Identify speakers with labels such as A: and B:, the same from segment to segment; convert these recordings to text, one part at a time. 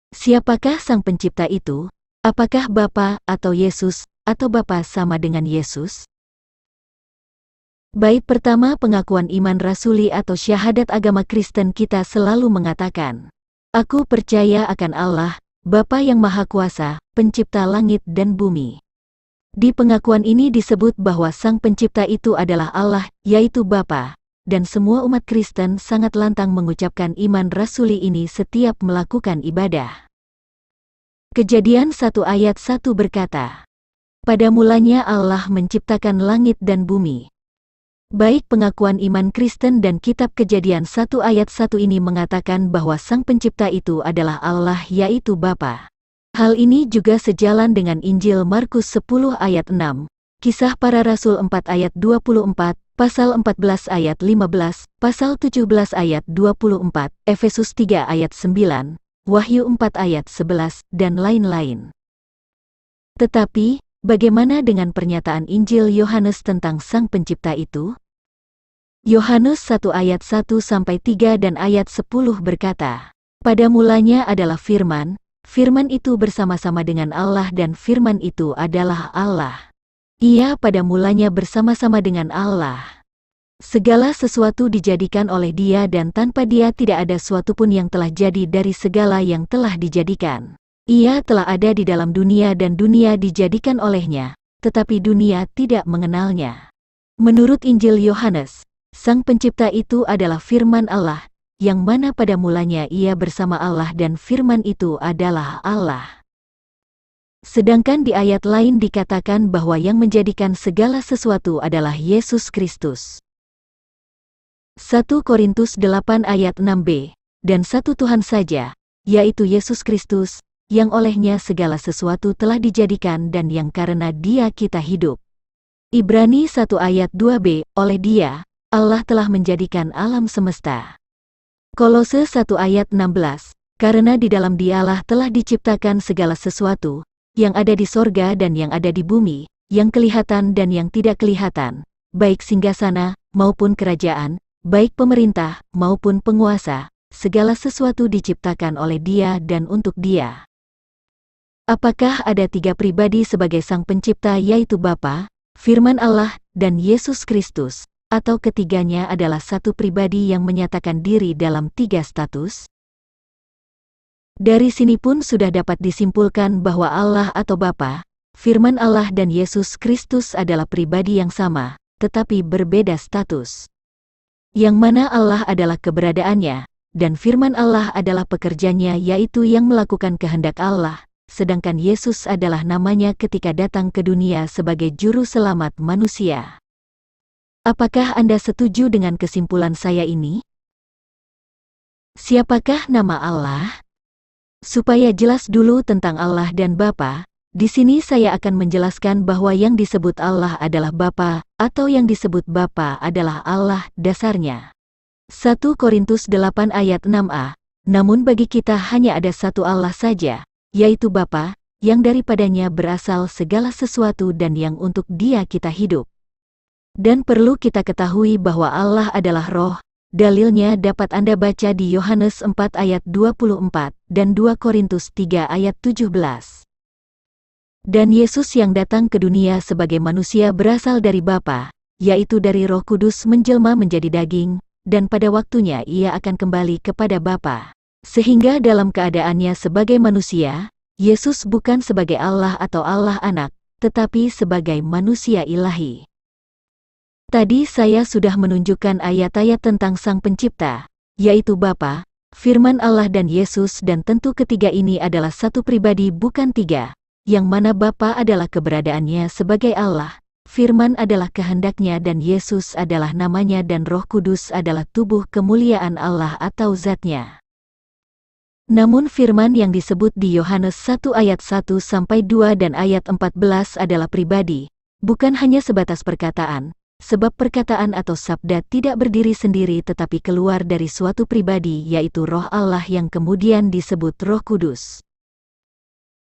A: Siapakah Sang Pencipta itu? Apakah Bapa atau Yesus, atau Bapa sama dengan Yesus? Bait pertama pengakuan iman rasuli atau syahadat agama Kristen kita selalu mengatakan, "Aku percaya akan Allah, Bapa yang Maha Kuasa, Pencipta langit dan bumi." Di pengakuan ini disebut bahwa Sang Pencipta itu adalah Allah, yaitu Bapa, dan semua umat Kristen sangat lantang mengucapkan iman rasuli ini setiap melakukan ibadah. Kejadian 1 ayat 1 berkata, "Pada mulanya Allah menciptakan langit dan bumi." Baik pengakuan iman Kristen dan kitab Kejadian 1 ayat 1 ini mengatakan bahwa Sang Pencipta itu adalah Allah, yaitu Bapa. Hal ini juga sejalan dengan Injil Markus 10 ayat 6, Kisah Para Rasul 4 ayat 24, Pasal 14 ayat 15, Pasal 17 ayat 24, Efesus 3 ayat 9, Wahyu 4 ayat 11, dan lain-lain. Tetapi, bagaimana dengan pernyataan Injil Yohanes tentang Sang Pencipta itu? Yohanes 1 ayat 1-3 dan ayat 10 berkata, "Pada mulanya adalah Firman, Firman itu bersama-sama dengan Allah dan Firman itu adalah Allah. Ia pada mulanya bersama-sama dengan Allah. Segala sesuatu dijadikan oleh Dia dan tanpa Dia tidak ada suatu pun yang telah jadi dari segala yang telah dijadikan. Ia telah ada di dalam dunia dan dunia dijadikan olehnya, tetapi dunia tidak mengenalnya." Menurut Injil Yohanes, Sang Pencipta itu adalah Firman Allah, yang mana pada mulanya Ia bersama Allah dan Firman itu adalah Allah. Sedangkan di ayat lain dikatakan bahwa yang menjadikan segala sesuatu adalah Yesus Kristus. 1 Korintus 8 ayat 6b, "Dan satu Tuhan saja, yaitu Yesus Kristus, yang olehnya segala sesuatu telah dijadikan dan yang karena Dia kita hidup." Ibrani 1 ayat 2b, "Oleh Dia, Allah telah menjadikan alam semesta." Kolose 1 ayat 16, "Karena di dalam Dialah telah diciptakan segala sesuatu, yang ada di sorga dan yang ada di bumi, yang kelihatan dan yang tidak kelihatan, baik singgasana maupun kerajaan, baik pemerintah maupun penguasa, segala sesuatu diciptakan oleh Dia dan untuk Dia." Apakah ada 3 pribadi sebagai Sang Pencipta, yaitu Bapa, Firman Allah, dan Yesus Kristus? Atau ketiganya adalah satu pribadi yang menyatakan diri dalam 3 status? Dari sini pun sudah dapat disimpulkan bahwa Allah atau Bapa, Firman Allah dan Yesus Kristus adalah pribadi yang sama, tetapi berbeda status. Yang mana Allah adalah keberadaannya, dan Firman Allah adalah pekerjanya, yaitu yang melakukan kehendak Allah, sedangkan Yesus adalah namanya ketika datang ke dunia sebagai juru selamat manusia. Apakah Anda setuju dengan kesimpulan saya ini? Siapakah nama Allah? Supaya jelas dulu tentang Allah dan Bapa, di sini saya akan menjelaskan bahwa yang disebut Allah adalah Bapa, atau yang disebut Bapa adalah Allah dasarnya. 1 Korintus 8 ayat 6a, "Namun bagi kita hanya ada satu Allah saja, yaitu Bapa, yang daripadanya berasal segala sesuatu dan yang untuk Dia kita hidup." Dan perlu kita ketahui bahwa Allah adalah Roh. Dalilnya dapat Anda baca di Yohanes 4 ayat 24 dan 2 Korintus 3 ayat 17. Dan Yesus yang datang ke dunia sebagai manusia berasal dari Bapa, yaitu dari Roh Kudus menjelma menjadi daging, dan pada waktunya Ia akan kembali kepada Bapa. Sehingga dalam keadaannya sebagai manusia, Yesus bukan sebagai Allah atau Allah Anak, tetapi sebagai manusia ilahi. Tadi saya sudah menunjukkan ayat-ayat tentang Sang Pencipta, yaitu Bapa, Firman Allah dan Yesus, dan tentu ketiga ini adalah satu pribadi bukan 3, yang mana Bapa adalah keberadaannya sebagai Allah, Firman adalah kehendaknya dan Yesus adalah namanya dan Roh Kudus adalah tubuh kemuliaan Allah atau zatnya. Namun Firman yang disebut di Yohanes 1 ayat 1-2 dan ayat 14 adalah pribadi, bukan hanya sebatas perkataan. Sebab perkataan atau sabda tidak berdiri sendiri tetapi keluar dari suatu pribadi, yaitu Roh Allah yang kemudian disebut Roh Kudus.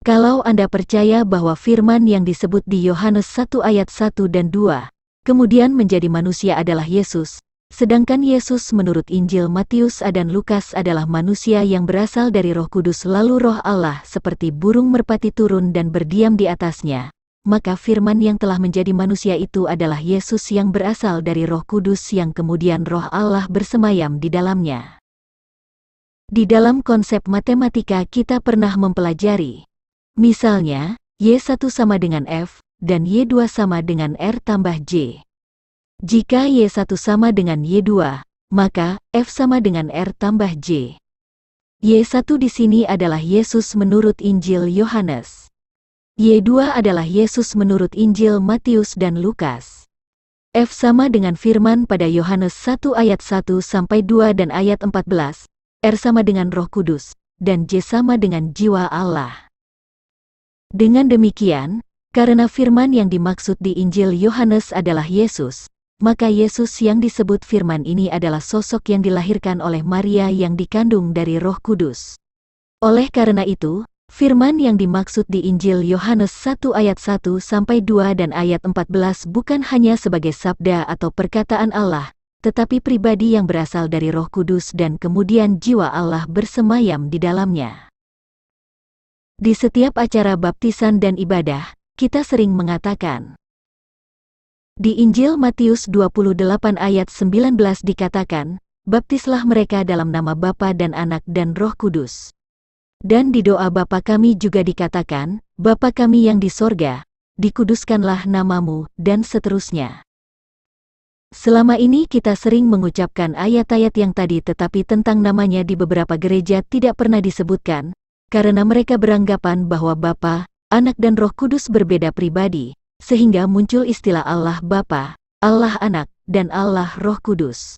A: Kalau Anda percaya bahwa Firman yang disebut di Yohanes 1 ayat 1 dan 2, kemudian menjadi manusia adalah Yesus, Sedangkan Yesus menurut Injil Matius dan Lukas adalah manusia yang berasal dari Roh Kudus, lalu Roh Allah seperti burung merpati turun dan berdiam di atasnya. Maka firman yang telah menjadi manusia itu adalah Yesus yang berasal dari Roh Kudus yang kemudian Roh Allah bersemayam di dalamnya. Di dalam konsep matematika kita pernah mempelajari. Misalnya, Y1 sama dengan F, dan Y2 sama dengan R tambah J. Jika Y1 sama dengan Y2, maka F sama dengan R tambah J. Y1 di sini adalah Yesus menurut Injil Yohanes. Y2 adalah Yesus menurut Injil Matius dan Lukas. F sama dengan firman pada Yohanes 1 ayat 1-2 dan ayat 14, R sama dengan Roh Kudus, dan J sama dengan jiwa Allah. Dengan demikian, karena firman yang dimaksud di Injil Yohanes adalah Yesus, maka Yesus yang disebut firman ini adalah sosok yang dilahirkan oleh Maria yang dikandung dari Roh Kudus. Oleh karena itu, firman yang dimaksud di Injil Yohanes 1 ayat 1-2 dan ayat 14 bukan hanya sebagai sabda atau perkataan Allah, tetapi pribadi yang berasal dari Roh Kudus dan kemudian jiwa Allah bersemayam di dalamnya. Di setiap acara baptisan dan ibadah, kita sering mengatakan, di Injil Matius 28 ayat 19 dikatakan, baptislah mereka dalam nama Bapa dan Anak dan Roh Kudus. Dan di doa Bapa kami juga dikatakan, Bapa kami yang di sorga, dikuduskanlah namamu, dan seterusnya. Selama ini kita sering mengucapkan ayat-ayat yang tadi tetapi tentang namanya di beberapa gereja tidak pernah disebutkan, karena mereka beranggapan bahwa Bapa, Anak dan Roh Kudus berbeda pribadi, sehingga muncul istilah Allah Bapa, Allah Anak, dan Allah Roh Kudus.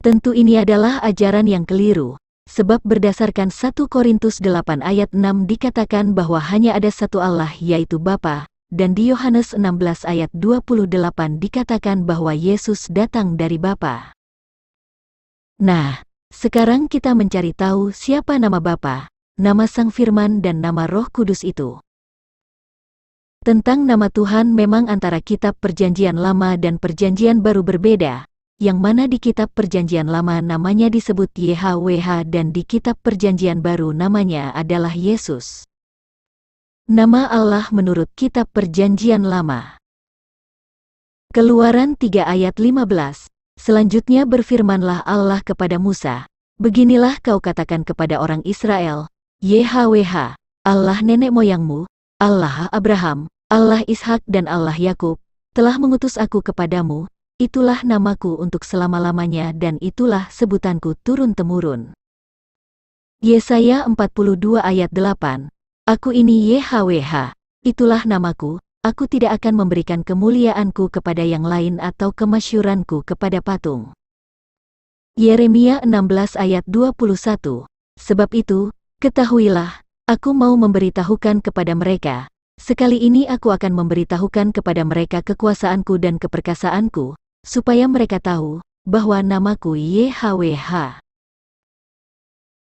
A: Tentu ini adalah ajaran yang keliru, sebab berdasarkan 1 Korintus 8 ayat 6 dikatakan bahwa hanya ada satu Allah yaitu Bapa, dan di Yohanes 16 ayat 28 dikatakan bahwa Yesus datang dari Bapa. Nah, sekarang kita mencari tahu siapa nama Bapa, nama Sang Firman dan nama Roh Kudus itu. Tentang nama Tuhan memang antara kitab Perjanjian Lama dan Perjanjian Baru berbeda, yang mana di kitab Perjanjian Lama namanya disebut YHWH dan di kitab Perjanjian Baru namanya adalah Yesus. Nama Allah menurut kitab Perjanjian Lama. Keluaran 3 ayat 15, selanjutnya berfirmanlah Allah kepada Musa, beginilah kau katakan kepada orang Israel, YHWH, Allah nenek moyangmu, Allah Abraham, Allah Ishak dan Allah Yakub, telah mengutus aku kepadamu, itulah namaku untuk selama-lamanya dan itulah sebutanku turun-temurun. Yesaya 42 ayat 8, Aku ini YHWH, itulah namaku, aku tidak akan memberikan kemuliaanku kepada yang lain atau kemasyuranku kepada patung. Yeremia 16 ayat 21, Sebab itu, ketahuilah, aku mau memberitahukan kepada mereka, sekali ini aku akan memberitahukan kepada mereka kekuasaanku dan keperkasaanku, supaya mereka tahu bahwa namaku YHWH.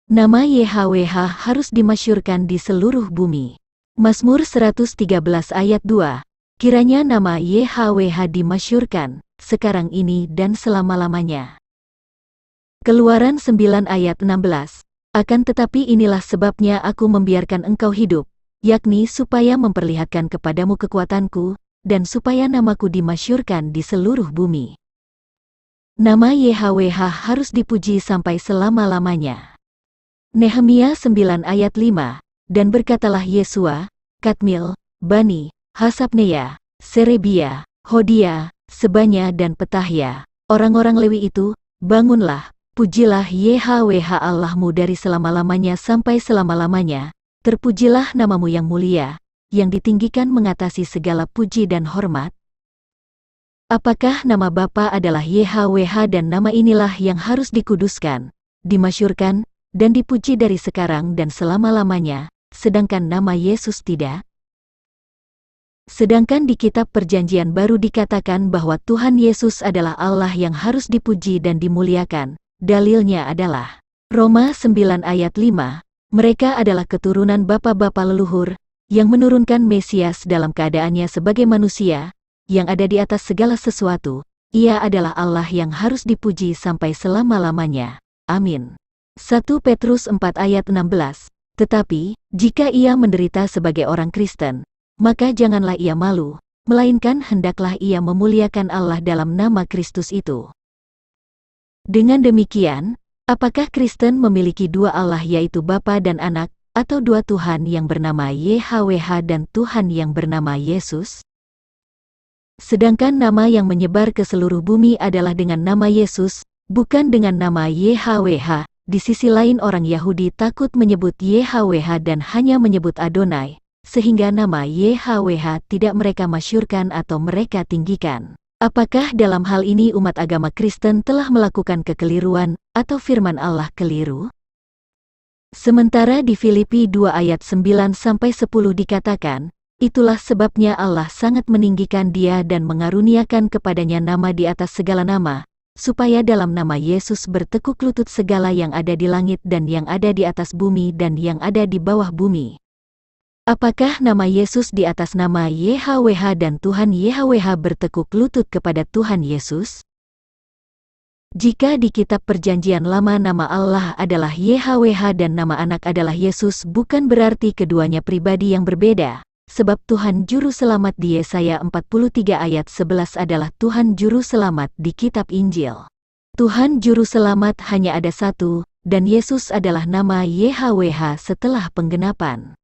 A: Nama YHWH harus dimasyurkan di seluruh bumi. Mazmur 113 ayat 2, kiranya nama YHWH dimasyurkan, sekarang ini dan selama-lamanya. Keluaran 9 ayat 16, akan tetapi inilah sebabnya aku membiarkan engkau hidup, yakni supaya memperlihatkan kepadamu kekuatanku, dan supaya namaku dimasyurkan di seluruh bumi. Nama YHWH harus dipuji sampai selama-lamanya. Nehemia 9 ayat 5, dan berkatalah Yesua, Kadmil, Bani, Hasabneya, Serebia, Hodia, Sebanya dan Petahya, orang-orang Lewi itu, bangunlah, pujilah YHWH Allahmu dari selama-lamanya sampai selama-lamanya, terpujilah namamu yang mulia, yang ditinggikan mengatasi segala puji dan hormat. Apakah nama Bapa adalah YHWH dan nama inilah yang harus dikuduskan, dimasyurkan, dan dipuji dari sekarang dan selama-lamanya, sedangkan nama Yesus tidak? Sedangkan di kitab Perjanjian Baru dikatakan bahwa Tuhan Yesus adalah Allah yang harus dipuji dan dimuliakan, dalilnya adalah Roma 9 ayat 5, mereka adalah keturunan bapa-bapa leluhur, yang menurunkan Mesias dalam keadaannya sebagai manusia, yang ada di atas segala sesuatu, Ia adalah Allah yang harus dipuji sampai selama-lamanya. Amin. 1 Petrus 4 ayat 16. Tetapi, jika ia menderita sebagai orang Kristen, maka janganlah ia malu, melainkan hendaklah ia memuliakan Allah dalam nama Kristus itu. Dengan demikian, apakah Kristen memiliki dua Allah yaitu Bapa dan Anak, atau dua Tuhan yang bernama YHWH dan Tuhan yang bernama Yesus? Sedangkan nama yang menyebar ke seluruh bumi adalah dengan nama Yesus, bukan dengan nama YHWH. Di sisi lain orang Yahudi takut menyebut YHWH dan hanya menyebut Adonai, sehingga nama YHWH tidak mereka masyhurkan atau mereka tinggikan. Apakah dalam hal ini umat agama Kristen telah melakukan kekeliruan atau firman Allah keliru? Sementara di Filipi 2 ayat 9-10 dikatakan, itulah sebabnya Allah sangat meninggikan dia dan mengaruniakan kepadanya nama di atas segala nama, supaya dalam nama Yesus bertekuk lutut segala yang ada di langit dan yang ada di atas bumi dan yang ada di bawah bumi. Apakah nama Yesus di atas nama YHWH dan Tuhan YHWH bertekuk lutut kepada Tuhan Yesus? Jika di kitab Perjanjian Lama nama Allah adalah YHWH dan nama Anak adalah Yesus, bukan berarti keduanya pribadi yang berbeda, sebab Tuhan Juru Selamat di Yesaya 43 ayat 11 adalah Tuhan Juru Selamat di kitab Injil. Tuhan Juru Selamat hanya ada satu, dan Yesus adalah nama YHWH setelah penggenapan.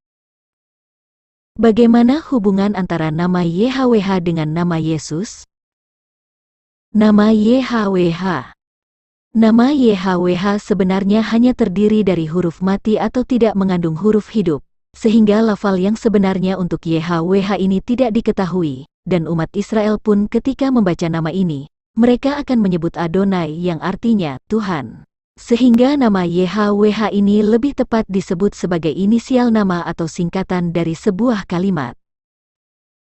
A: Bagaimana hubungan antara nama YHWH dengan nama Yesus? Nama YHWH. Nama YHWH sebenarnya hanya terdiri dari huruf mati atau tidak mengandung huruf hidup, sehingga lafal yang sebenarnya untuk YHWH ini tidak diketahui, dan umat Israel pun ketika membaca nama ini, mereka akan menyebut Adonai yang artinya Tuhan. Sehingga nama YHWH ini lebih tepat disebut sebagai inisial nama atau singkatan dari sebuah kalimat.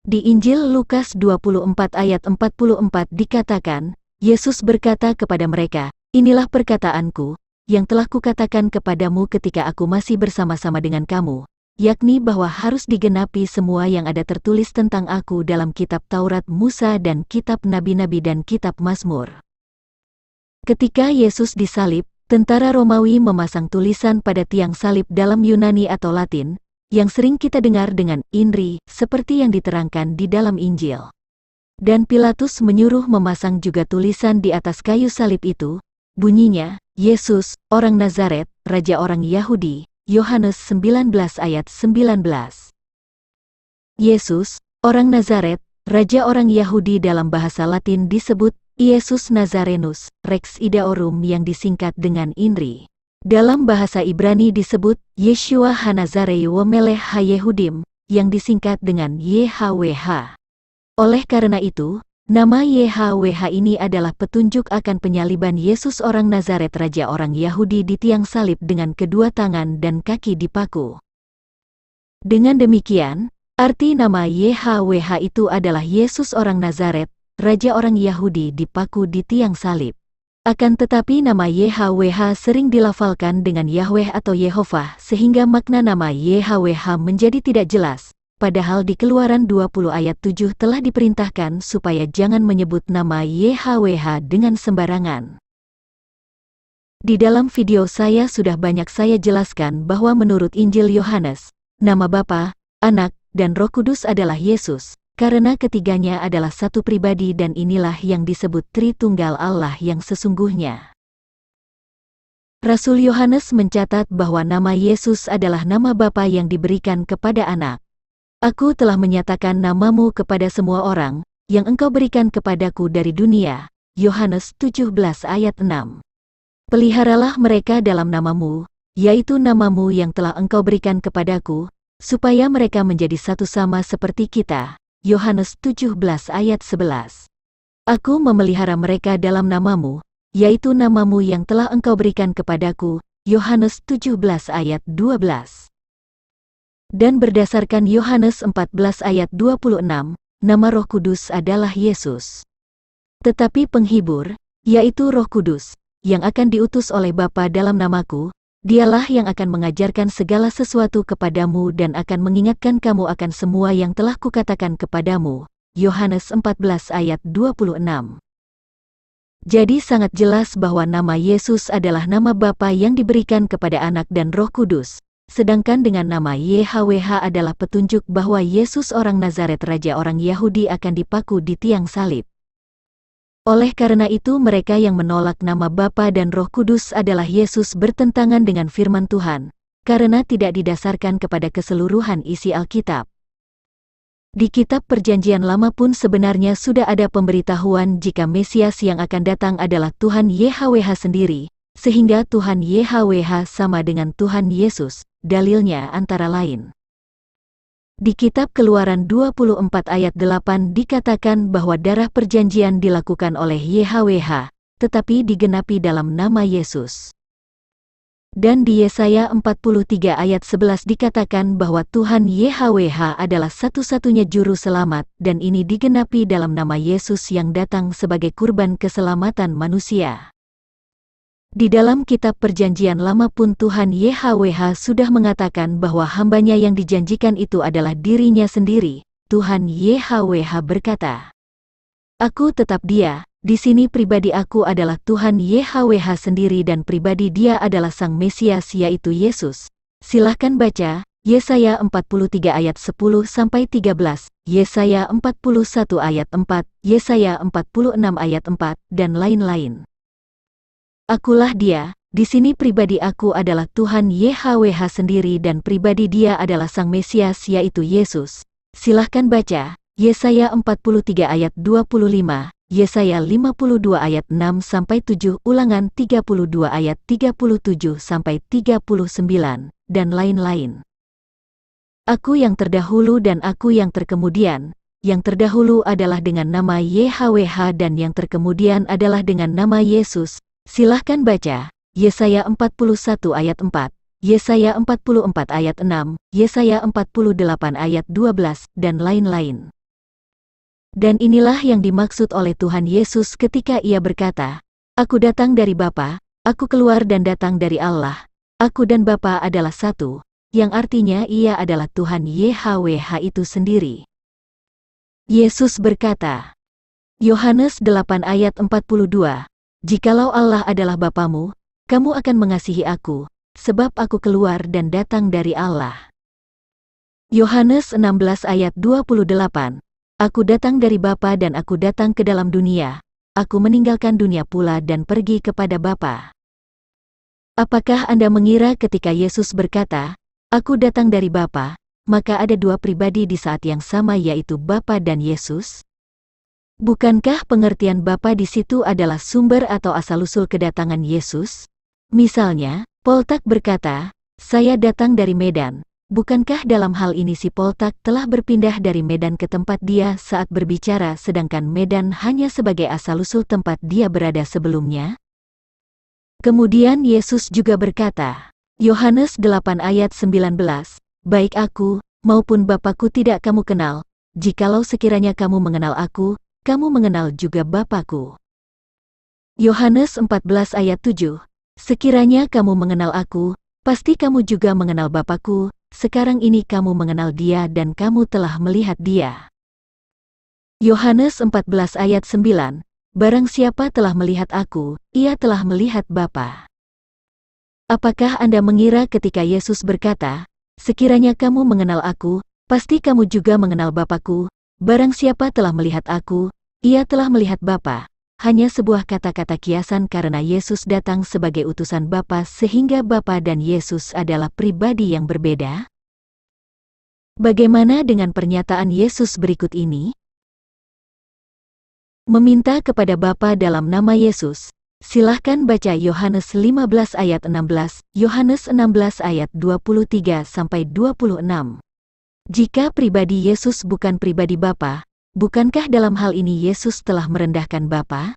A: Di Injil Lukas 24 ayat 44 dikatakan, Yesus berkata kepada mereka, "Inilah perkataanku, yang telah kukatakan kepadamu ketika aku masih bersama-sama dengan kamu, yakni bahwa harus digenapi semua yang ada tertulis tentang aku dalam kitab Taurat Musa dan kitab Nabi-Nabi dan kitab Mazmur." Ketika Yesus disalib, tentara Romawi memasang tulisan pada tiang salib dalam Yunani atau Latin, yang sering kita dengar dengan INRI, seperti yang diterangkan di dalam Injil. Dan Pilatus menyuruh memasang juga tulisan di atas kayu salib itu, bunyinya, Yesus, orang Nazaret, Raja orang Yahudi, Yohanes 19 ayat 19. Yesus, orang Nazaret, Raja orang Yahudi dalam bahasa Latin disebut Iesus Nazarenus, Rex Idaorum yang disingkat dengan INRI. Dalam bahasa Ibrani disebut Yeshua HaNazareu Melech HaYehudim, yang disingkat dengan YHWH. Oleh karena itu, nama YHWH ini adalah petunjuk akan penyaliban Yesus orang Nazaret Raja orang Yahudi di tiang salib dengan kedua tangan dan kaki dipaku. Dengan demikian, arti nama YHWH itu adalah Yesus orang Nazaret, Raja orang Yahudi dipaku di tiang salib. Akan tetapi nama YHWH sering dilafalkan dengan Yahweh atau Yehovah sehingga makna nama YHWH menjadi tidak jelas, padahal di Keluaran 20 ayat 7 telah diperintahkan supaya jangan menyebut nama YHWH dengan sembarangan. Di dalam video saya sudah banyak saya jelaskan bahwa menurut Injil Yohanes, nama Bapa, Anak, dan Roh Kudus adalah Yesus, karena ketiganya adalah satu pribadi dan inilah yang disebut Tritunggal Allah yang sesungguhnya. Rasul Yohanes mencatat bahwa nama Yesus adalah nama Bapa yang diberikan kepada Anak. Aku telah menyatakan namamu kepada semua orang, yang engkau berikan kepadaku dari dunia. Yohanes 17 ayat 6. Peliharalah mereka dalam namamu, yaitu namamu yang telah engkau berikan kepadaku, supaya mereka menjadi satu sama seperti kita. Yohanes 17 ayat 11. Aku memelihara mereka dalam namamu, yaitu namamu yang telah engkau berikan kepadaku. Yohanes 17 ayat 12. Dan berdasarkan Yohanes 14 ayat 26, nama Roh Kudus adalah Yesus. Tetapi penghibur, yaitu Roh Kudus, yang akan diutus oleh Bapa dalam namaku, Dialah yang akan mengajarkan segala sesuatu kepadamu dan akan mengingatkan kamu akan semua yang telah kukatakan kepadamu. Yohanes 14 ayat 26. Jadi sangat jelas bahwa nama Yesus adalah nama Bapa yang diberikan kepada Anak dan Roh Kudus. Sedangkan dengan nama YHWH adalah petunjuk bahwa Yesus orang Nazaret Raja orang Yahudi akan dipaku di tiang salib. Oleh karena itu mereka yang menolak nama Bapa dan Roh Kudus adalah Yesus bertentangan dengan firman Tuhan, karena tidak didasarkan kepada keseluruhan isi Alkitab. Di kitab Perjanjian Lama pun sebenarnya sudah ada pemberitahuan jika Mesias yang akan datang adalah Tuhan YHWH sendiri, sehingga Tuhan YHWH sama dengan Tuhan Yesus, dalilnya antara lain. Di kitab Keluaran 24 ayat 8 dikatakan bahwa darah perjanjian dilakukan oleh YHWH, tetapi digenapi dalam nama Yesus. Dan di Yesaya 43 ayat 11 dikatakan bahwa Tuhan YHWH adalah satu-satunya juru selamat dan ini digenapi dalam nama Yesus yang datang sebagai kurban keselamatan manusia. Di dalam kitab Perjanjian Lama pun Tuhan YHWH sudah mengatakan bahwa hambanya yang dijanjikan itu adalah dirinya sendiri. Tuhan YHWH berkata, "Aku tetap Dia." Di sini pribadi aku adalah Tuhan YHWH sendiri dan pribadi Dia adalah Sang Mesias yaitu Yesus. Silahkan baca Yesaya 43 ayat 10-13, Yesaya 41 ayat 4, Yesaya 46 ayat 4, dan lain-lain. Akulah Dia, di sini pribadi aku adalah Tuhan YHWH sendiri dan pribadi Dia adalah Sang Mesias yaitu Yesus. Silahkan baca Yesaya 43 ayat 25. Yesaya 52 ayat 6-7, Ulangan 32 ayat 37-39, dan lain-lain. Aku yang terdahulu dan aku yang terkemudian. Yang terdahulu adalah dengan nama YHWH dan yang terkemudian adalah dengan nama Yesus. Silahkan baca Yesaya 41 ayat 4, Yesaya 44 ayat 6, Yesaya 48 ayat 12, dan lain-lain. Dan inilah yang dimaksud oleh Tuhan Yesus ketika Ia berkata, "Aku datang dari Bapa, aku keluar dan datang dari Allah. Aku dan Bapa adalah satu," yang artinya Ia adalah Tuhan YHWH itu sendiri. Yesus berkata, Yohanes 8 ayat 42, "Jikalau Allah adalah Bapamu, kamu akan mengasihi aku, sebab aku keluar dan datang dari Allah." Yohanes 16 ayat 28, "Aku datang dari Bapa dan aku datang ke dalam dunia. Aku meninggalkan dunia pula dan pergi kepada Bapa." Apakah Anda mengira ketika Yesus berkata, "Aku datang dari Bapa," maka ada dua pribadi di saat yang sama yaitu Bapa dan Yesus? Bukankah pengertian Bapa di situ adalah sumber atau asal-usul kedatangan Yesus? Misalnya, Poltak berkata, "Saya datang dari Medan." Bukankah dalam hal ini si Poltak telah berpindah dari Medan ke tempat dia saat berbicara sedangkan Medan hanya sebagai asal-usul tempat dia berada sebelumnya? Kemudian Yesus juga berkata, Yohanes 8 ayat 19, "Baik aku, maupun Bapa-Ku tidak kamu kenal, jikalau sekiranya kamu mengenal aku, kamu mengenal juga Bapa-Ku." Yohanes 14 ayat 7, "Sekiranya kamu mengenal aku, pasti kamu juga mengenal Bapa-Ku. Sekarang ini kamu mengenal Dia dan kamu telah melihat Dia." Yohanes 14 ayat 9, "Barang siapa telah melihat aku, ia telah melihat Bapa." Apakah Anda mengira ketika Yesus berkata, "Sekiranya kamu mengenal aku, pasti kamu juga mengenal Bapa-Ku. Barang siapa telah melihat aku, ia telah melihat Bapa," hanya sebuah kata-kata kiasan karena Yesus datang sebagai utusan Bapa sehingga Bapa dan Yesus adalah pribadi yang berbeda? Bagaimana dengan pernyataan Yesus berikut ini? Meminta kepada Bapa dalam nama Yesus. Silahkan baca Yohanes 15 ayat 16, Yohanes 16 ayat 23-26. Jika pribadi Yesus bukan pribadi Bapa, bukankah dalam hal ini Yesus telah merendahkan Bapa?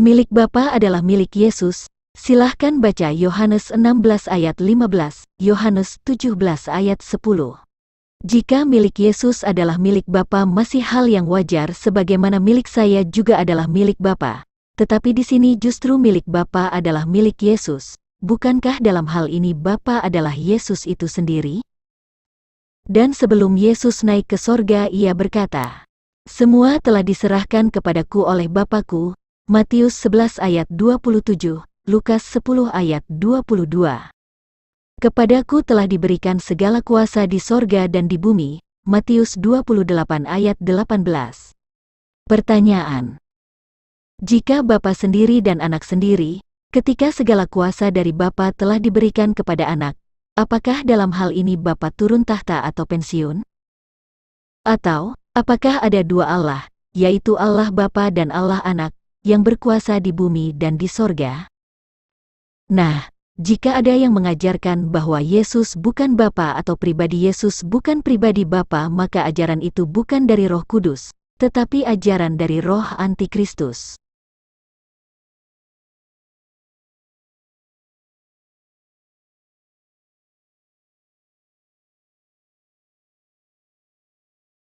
A: Milik Bapa adalah milik Yesus. Silahkan baca Yohanes 16 ayat 15, Yohanes 17 ayat 10. Jika milik Yesus adalah milik Bapa masih hal yang wajar sebagaimana milik saya juga adalah milik Bapa. Tetapi di sini justru milik Bapa adalah milik Yesus. Bukankah dalam hal ini Bapa adalah Yesus itu sendiri? Dan sebelum Yesus naik ke sorga Ia berkata, "Semua telah diserahkan kepadaku oleh Bapa-Ku, Matius 11 ayat 27, Lukas 10 ayat 22. Kepadaku telah diberikan segala kuasa di sorga dan di bumi. Matius 28 ayat 18. Pertanyaan: jika Bapa sendiri dan Anak sendiri, ketika segala kuasa dari Bapa telah diberikan kepada Anak, apakah dalam hal ini Bapa turun tahta atau pensiun? Atau, apakah ada dua Allah, yaitu Allah Bapa dan Allah Anak, yang berkuasa di bumi dan di sorga? Nah, jika ada yang mengajarkan bahwa Yesus bukan Bapa atau pribadi Yesus bukan pribadi Bapa, maka ajaran itu bukan dari Roh Kudus, tetapi ajaran dari roh antikristus.